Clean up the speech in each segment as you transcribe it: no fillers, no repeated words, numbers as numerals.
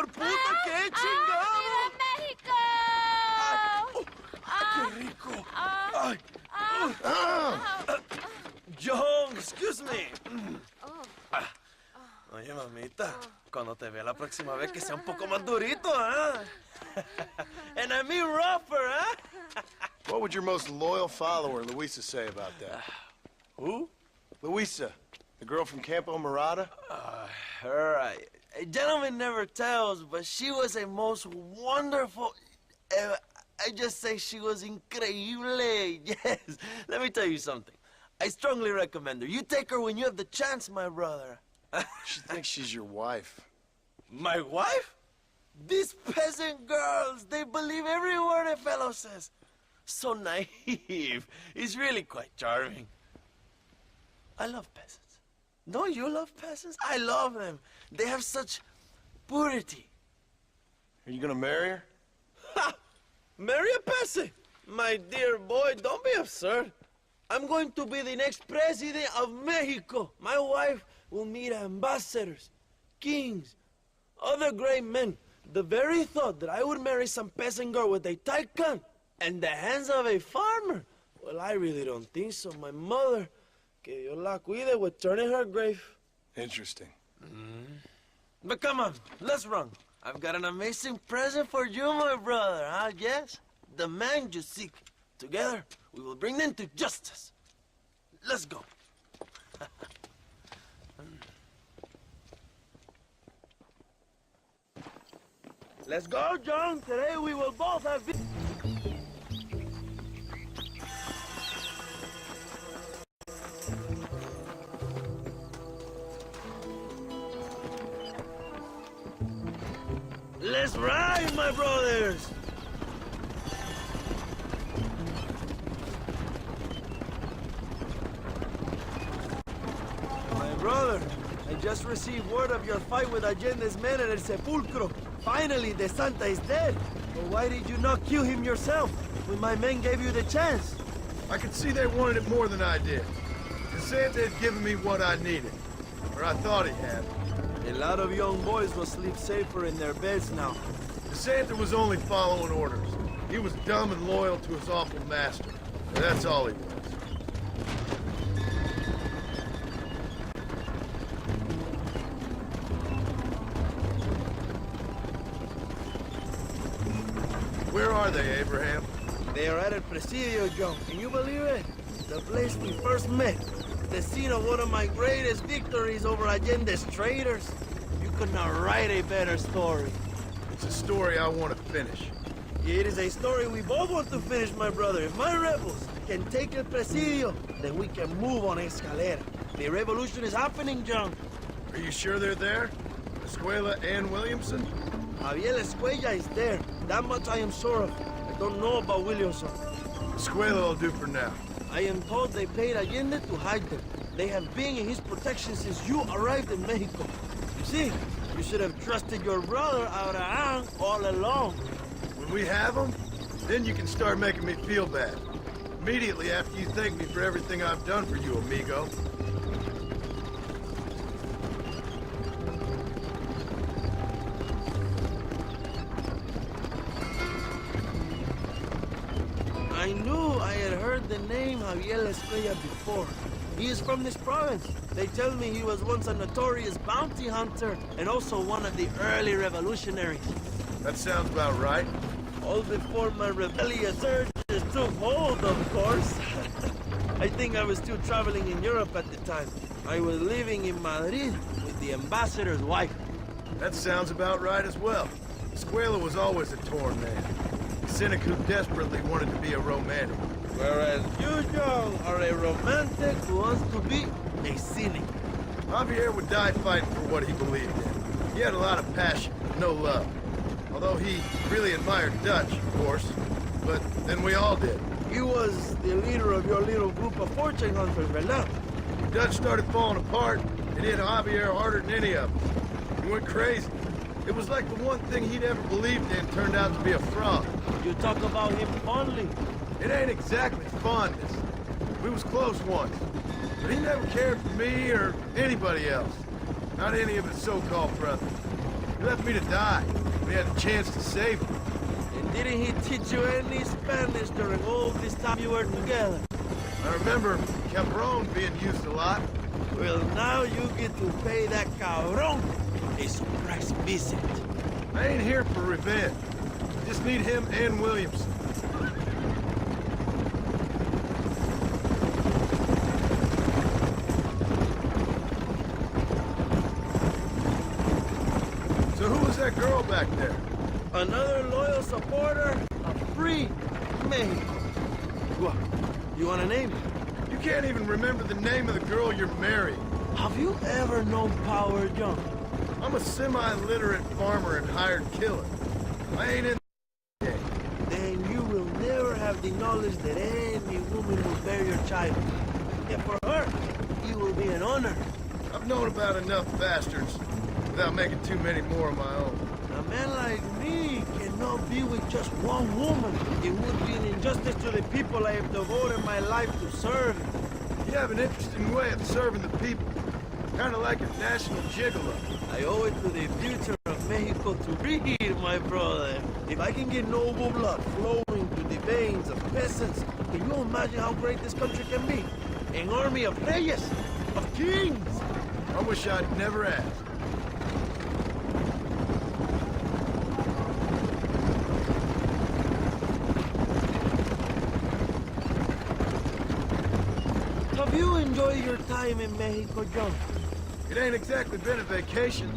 por puta, qué chingado. ¡México! ¡Qué rico! Ay. John, excuse me. Oye, mamita, cuando te vea la próxima vez que sea un poco más durito, ¿eh? And I mean rougher, ¿eh? What would your most loyal follower, Luisa, say about that? Who? Luisa, the girl from Campo Murata? Her, a gentleman never tells, but she was a most wonderful... I just say she was increíble. Yes. Let me tell you something. I strongly recommend her. You take her when you have the chance, my brother. She thinks she's your wife. My wife? These peasant girls, they believe every word a fellow says. So naive. It's really quite charming. I love peasants. Don't you love peasants? I love them. They have such purity. Are you gonna marry her? Ha! Marry a peasant? My dear boy, don't be absurd. I'm going to be the next president of Mexico. My wife will meet ambassadors, kings, other great men. The very thought that I would marry some peasant girl with a tight gun and the hands of a farmer, well, I really don't think so. My mother, que Dios la cuide, would turn in her grave. Interesting. But come on, let's run. I've got an amazing present for you, my brother, huh? Yes? The man you seek. Together, we will bring them to justice. Let's go. Let's go, John. Today we will both have... Let's ride, my brothers! My brother, I just received word of your fight with Allende's men at El Sepulcro. Finally, the Santa is dead. But why did you not kill him yourself when my men gave you the chance? I could see they wanted it more than I did. The Santa had given me what I needed. Or I thought he had. A lot of young boys will sleep safer in their beds now. The Santa was only following orders. He was dumb and loyal to his awful master. And that's all he was. Where are they, Abraham? They are at El Presidio, John. Can you believe it? The place we first met. The scene of one of my greatest victories over Allende's traitors. You could not write a better story. It's a story I want to finish. It is a story we both want to finish, my brother. If my rebels can take El Presidio, then we can move on Escalera. The revolution is happening, John. Are you sure they're there? Escuela and Williamson? Javier Escuella is there. That much I am sure of. I don't know about Williamson. Escuela will do for now. I am told they paid Allende to hide them. They have been in his protection since you arrived in Mexico. You see, you should have trusted your brother, Abraham, all along. When we have them, then you can start making me feel bad. Immediately after you thank me for everything I've done for you, amigo. I knew I had heard the name Javier Escuella before. He is from this province. They tell me he was once a notorious bounty hunter and also one of the early revolutionaries. That sounds about right. All before my rebellious urges took hold, of course. I think I was still traveling in Europe at the time. I was living in Madrid with the ambassador's wife. That sounds about right as well. Escuela was always a torn man. A cynic who desperately wanted to be a romantic. Whereas you, John, are a romantic who wants to be a cynic. Javier would die fighting for what he believed in. He had a lot of passion, but no love. Although he really admired Dutch, of course. But then we all did. He was the leader of your little group of fortune hunters, ¿verdad? Dutch started falling apart, it hit Javier harder than any of us. He went crazy. It was like the one thing he'd ever believed in turned out to be a fraud. You talk about him fondly. It ain't exactly fondness. We was close once. But he never cared for me or anybody else. Not any of his so-called brothers. He left me to die. We had a chance to save him. And didn't he teach you any Spanish during all this time you were together? I remember cabron being used a lot. Well, now you get to pay that cabron a surprise visit. I ain't here for revenge. I just need him and Williamson. So who was that girl back there? Another loyal supporter of free Mexico. What? You want a name? You can't even remember the name of the girl you're marrying. Have you ever known Power John? I'm a semi-literate farmer and hired killer. I ain't in the game. Then you will never have the knowledge that any woman will bear your child. And for her, it will be an honor. I've known about enough bastards without making too many more of my own. A man like me cannot be with just one woman. It would be an injustice to the people I have devoted my life to serve. You have an interesting way of serving the people. Kind of like a national gigolo. I owe it to the future of Mexico to breed, my brother. If I can get noble blood flowing through the veins of peasants, can you imagine how great this country can be? An army of reyes, of kings. I wish I'd never asked. Have you enjoyed your time in Mexico, John? It ain't exactly been a vacation.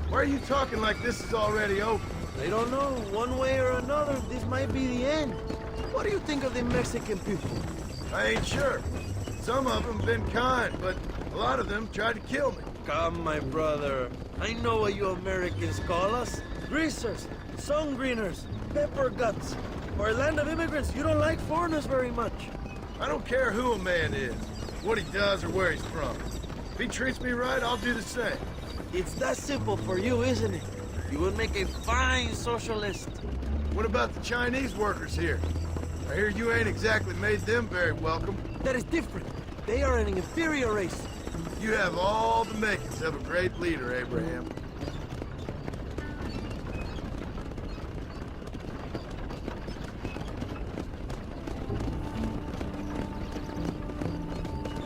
Why are you talking like this is already over? I don't know. One way or another, this might be the end. What do you think of the Mexican people? I ain't sure. Some of them been kind, but a lot of them tried to kill me. Come, my brother. I know what you Americans call us. Greasers, sun greeners, pepper guts. For a land of immigrants, you don't like foreigners very much. I don't care who a man is, what he does, or where he's from. If he treats me right, I'll do the same. It's that simple for you, isn't it? You would make a fine socialist. What about the Chinese workers here? I hear you ain't exactly made them very welcome. That is different. They are an inferior race. You have all the makings of a great leader, Abraham.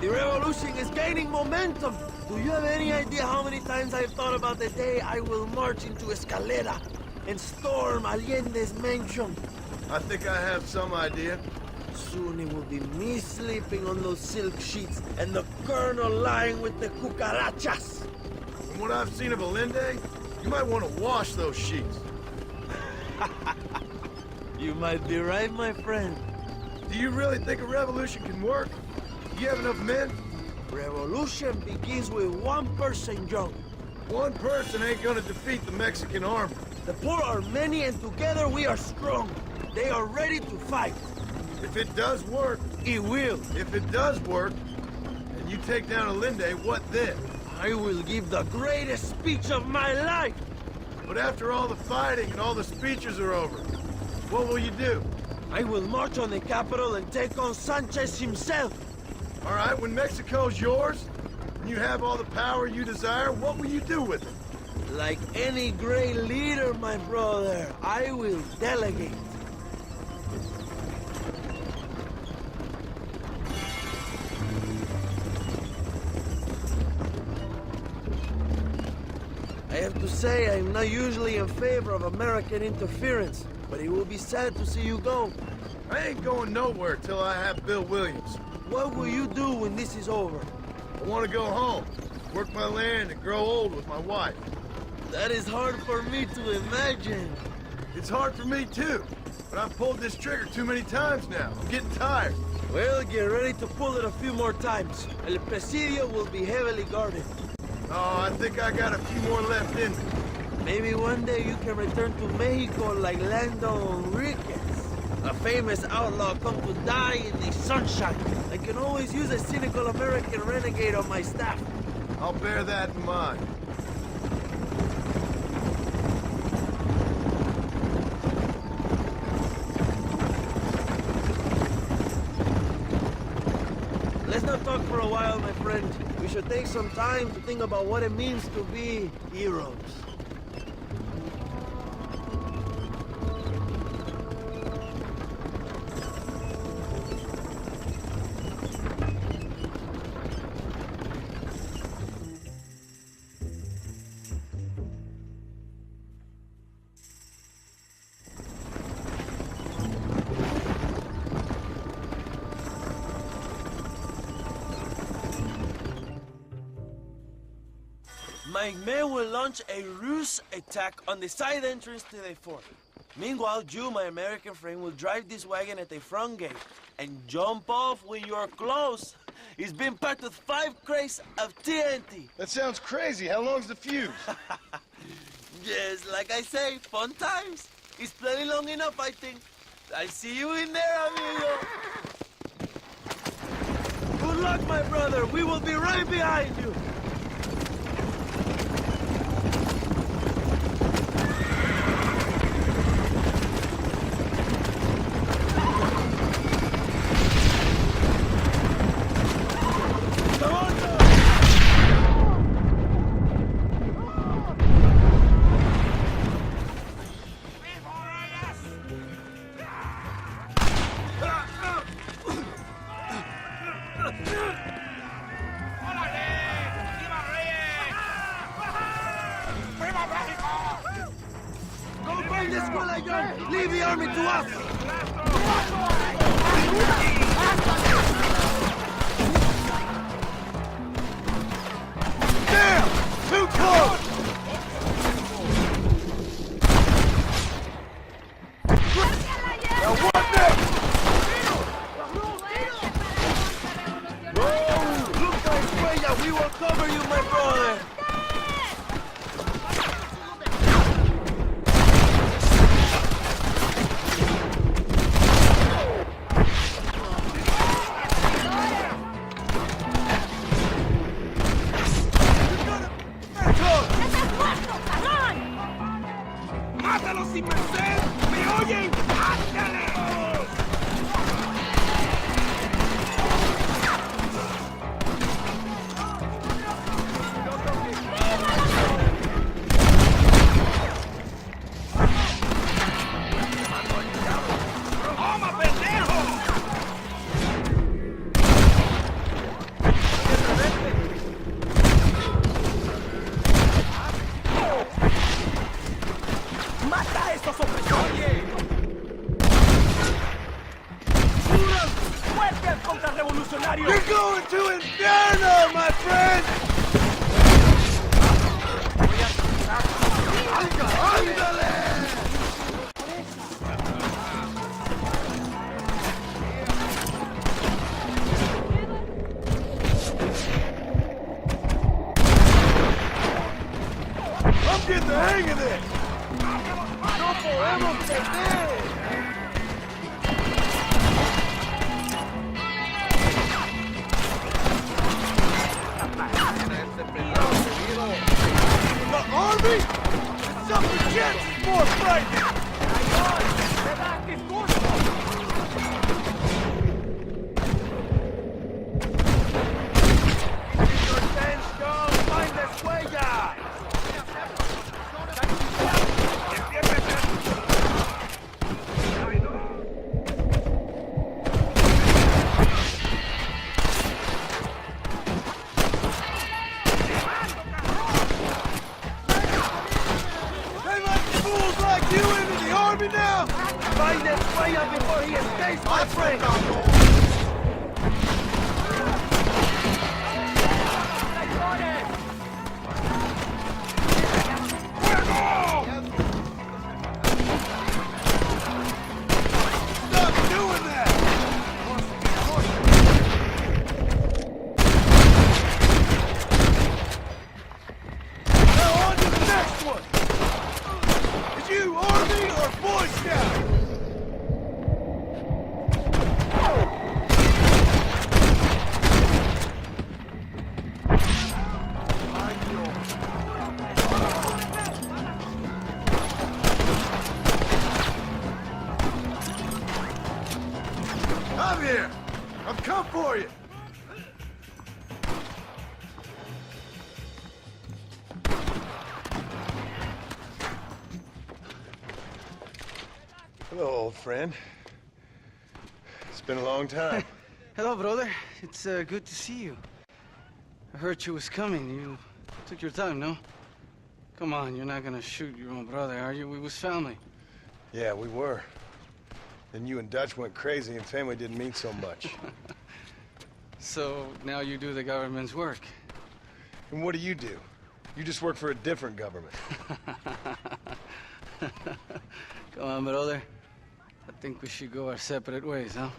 The revolution is gaining momentum. Do you have any idea how many times I've thought about the day I will march into Escalera and storm Allende's mansion? I think I have some idea. Soon it will be me sleeping on those silk sheets and the colonel lying with the cucarachas. From what I've seen of Allende, you might want to wash those sheets. You might be right, my friend. Do you really think a revolution can work? Do you have enough men? Revolution begins with one person, John. One person ain't gonna defeat the Mexican army. The poor are many and together we are strong. They are ready to fight. If it does work, It will. if it does work, and you take down Allende, what then? I will give the greatest speech of my life. But after all the fighting and all the speeches are over, what will you do? I will march on the capital and take on Sanchez himself. All right, when Mexico's yours, and you have all the power you desire, what will you do with it? Like any great leader, my brother, I will delegate. I have to say, I'm not usually in favor of American interference, but it will be sad to see you go. I ain't going nowhere till I have Bill Williams. What will you do when this is over? I want to go home, work my land, and grow old with my wife. That is hard for me to imagine. It's hard for me too, but I've pulled this trigger too many times now. I'm getting tired. Well, get ready to pull it a few more times. El Presidio will be heavily guarded. Oh, I think I got a few more left in me. Maybe one day you can return to Mexico like Lando Enriquez. A famous outlaw come to die in the sunshine. I can always use a cynical American renegade on my staff. I'll bear that in mind. Let's not talk for a while, my friend. We should take some time to think about what it means to be heroes. My men will launch a ruse attack on the side entrance to the fort. Meanwhile, you, my American friend, will drive this wagon at the front gate and jump off when you're close. It's been packed with 5 crates of TNT. That sounds crazy. How long's the fuse? Yes, like I say, fun times. It's plenty long enough, I think. I'll see you in there, amigo. Good luck, my brother. We will be right behind you. Leave the army to us! Damn! Too close! Now what next? Look, Estrella, we will cover you, my brother! ¡Mátalos sin merced! ¿Me oyen? ¡Ándale! ¡Toma, pendejo! ¡Mata a estos opresores! ¡Muerte al contrarrevolucionario! You're going to Inferno, my friend! ¡Ándale! I'm getting the hang of this! ¡No podemos perder! The army? The suffragettes is more frightening! Now! Find Estrella before he escapes, my friend! Stop doing that! Now on to the next one! Is you Army or Boy Scout? I'm here! I've come for you! Hello, old friend. It's been a long time. Hello, brother. It's good to see you. I heard you was coming. You took your time, no? Come on, you're not gonna shoot your own brother, are you? We was family. Yeah, we were. Then you and Dutch went crazy and family didn't mean so much. So now you do the government's work. And what do you do? You just work for a different government. Come on, brother. I think we should go our separate ways, huh?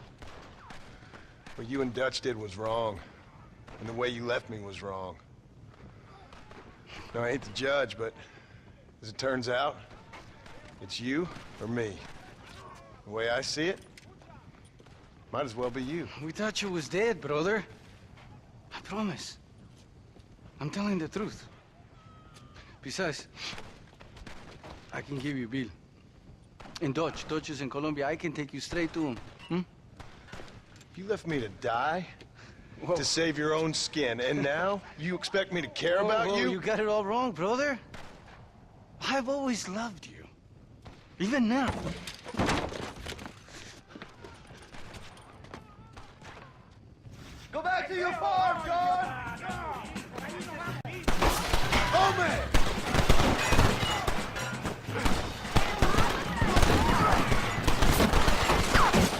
What you and Dutch did was wrong. And the way you left me was wrong. Now, I hate to judge, but as it turns out, it's you or me. The way I see it, might as well be you. We thought you was dead, brother. I promise. I'm telling the truth. Besides, I can give you Bill. In Dutch. Dutch is in Colombia. I can take you straight to him. Hmm? You left me to die? Whoa. To save your own skin, and now you expect me to care about you? You got it all wrong, brother. I've always loved you. Even now. Go back to your farm, John! Oh, man!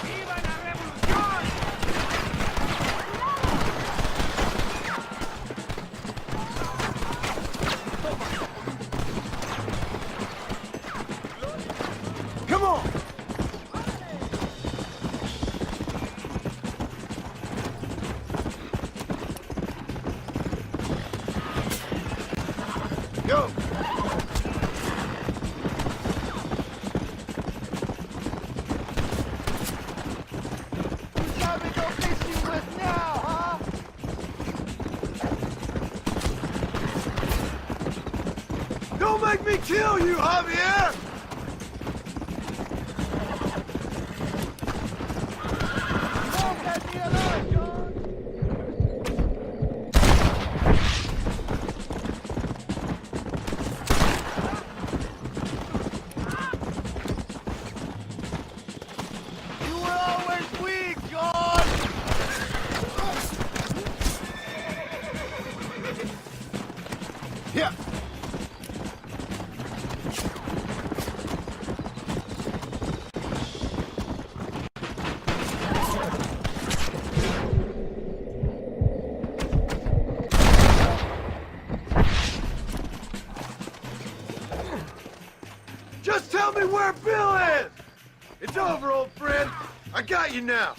¡Viva la revolución! Come on! Go! Don't make me kill you, Javier! You were always weak, John! Yeah. Just tell me where Bill is! It's over, old friend. I got you now.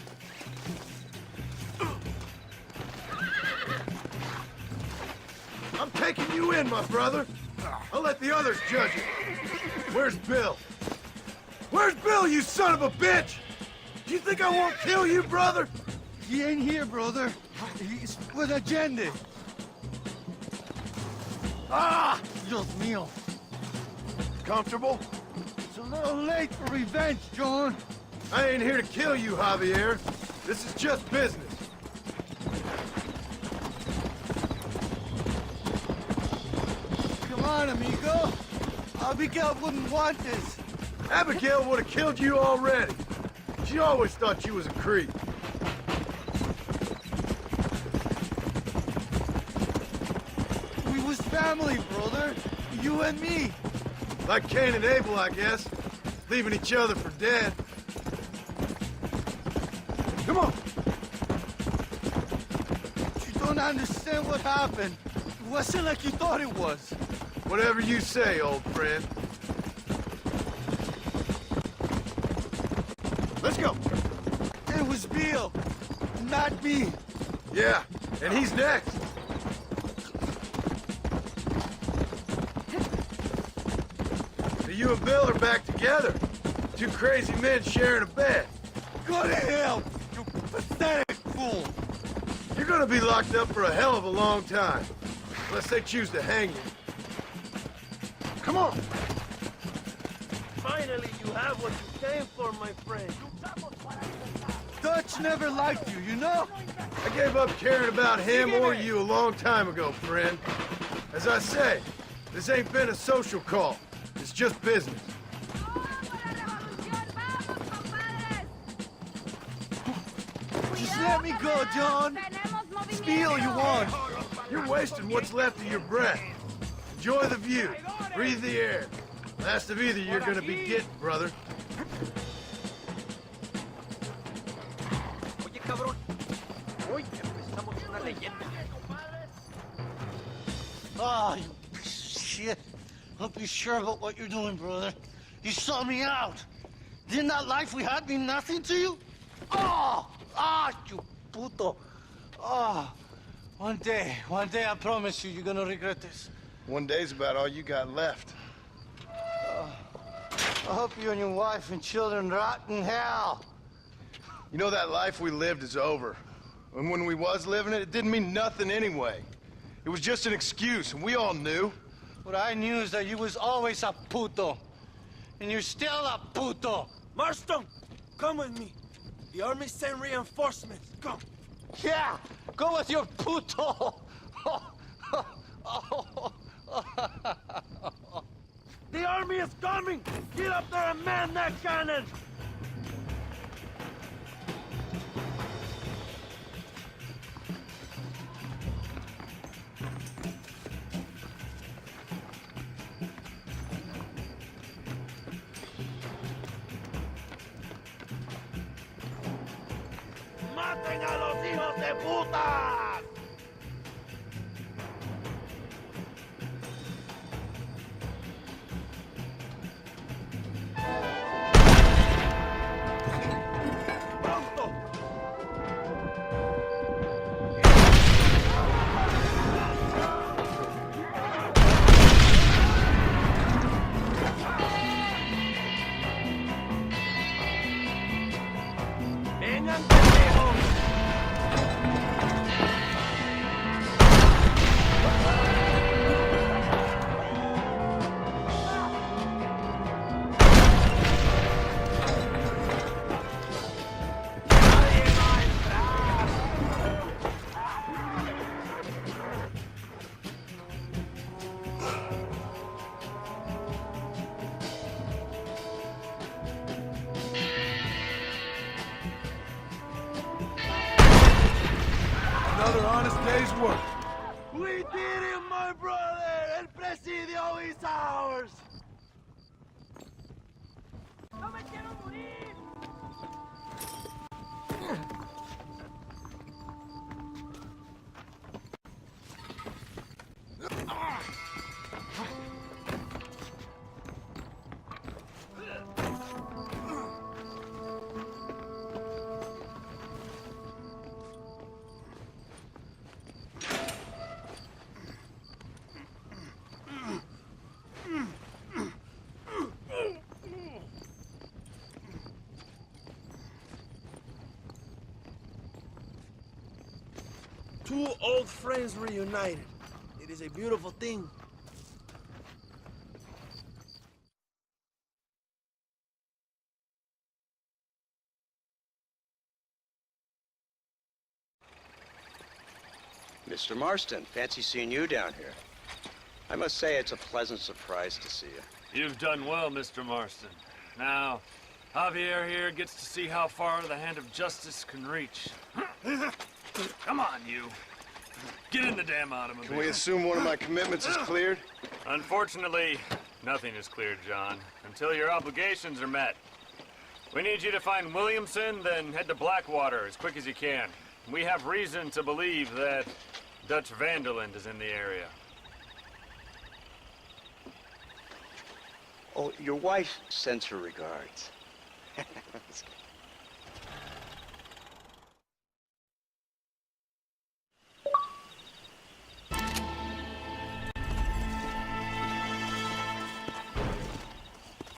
I'm taking you in, my brother. I'll let the others judge it. Where's Bill? Where's Bill, you son of a bitch? Do you think I won't kill you, brother? He ain't here, brother. He's with Allende. Ah! Dios mío. Comfortable? It's a little late for revenge, John. I ain't here to kill you, Javier. This is just business. Come on, amigo. Abigail wouldn't want this. Abigail would have killed you already. She always thought you was a creep. We was family, brother. You and me. Like Cain and Abel, I guess. Leaving each other for dead. Come on! You don't understand what happened. It wasn't like you thought it was. Whatever you say, old friend. Let's go! It was Bill, not me. Yeah, and he's next. So you and Bill are back together. Two crazy men sharing a bed. Go to hell, you pathetic fool. You're gonna be locked up for a hell of a long time. Unless they choose to hang you. Come on! Finally, you have what you came for, my friend. Dutch never liked you, you know? I gave up caring about him or you a long time ago, friend. As I say, this ain't been a social call. It's just business. Just let me go, John. Steal you want. You're wasting what's left of your breath. Enjoy the view. Breathe the air. Last of either you're gonna be getting, brother. Oye, cabrón. Hoy empezamos una leyenda. Ah, you piece shit. Hope you're sure about what you're doing, brother. You saw me out. Didn't that life we had mean nothing to you? Oh! Ah, you puto. Oh, one day, I promise you, you're gonna regret this. One day's about all you got left. I hope you and your wife and children rot in hell. You know, that life we lived is over. And when we was living it, it didn't mean nothing anyway. It was just an excuse, and we all knew. What I knew is that you was always a puto. And you're still a puto. Marston, come with me. The army sent reinforcements. Come. Yeah, go with your puto. The army is coming! Get up there and man that cannon! ¡Maten a los hijos de puta! ¡Vengan, pendejos! ¡Nadie va a entrar! Another honest day's work. We did it, my brother! El Presidio is ours! ¡No me quiero morir! Two old friends reunited. It is a beautiful thing. Mr. Marston, fancy seeing you down here. I must say it's a pleasant surprise to see you. You've done well, Mr. Marston. Now, Javier here gets to see how far the hand of justice can reach. Come on, you. Get in the damn automobile. Can we assume one of my commitments is cleared? Unfortunately, nothing is cleared, John, until your obligations are met. We need you to find Williamson, then head to Blackwater as quick as you can. We have reason to believe that Dutch Vanderland is in the area. Oh, your wife sends her regards.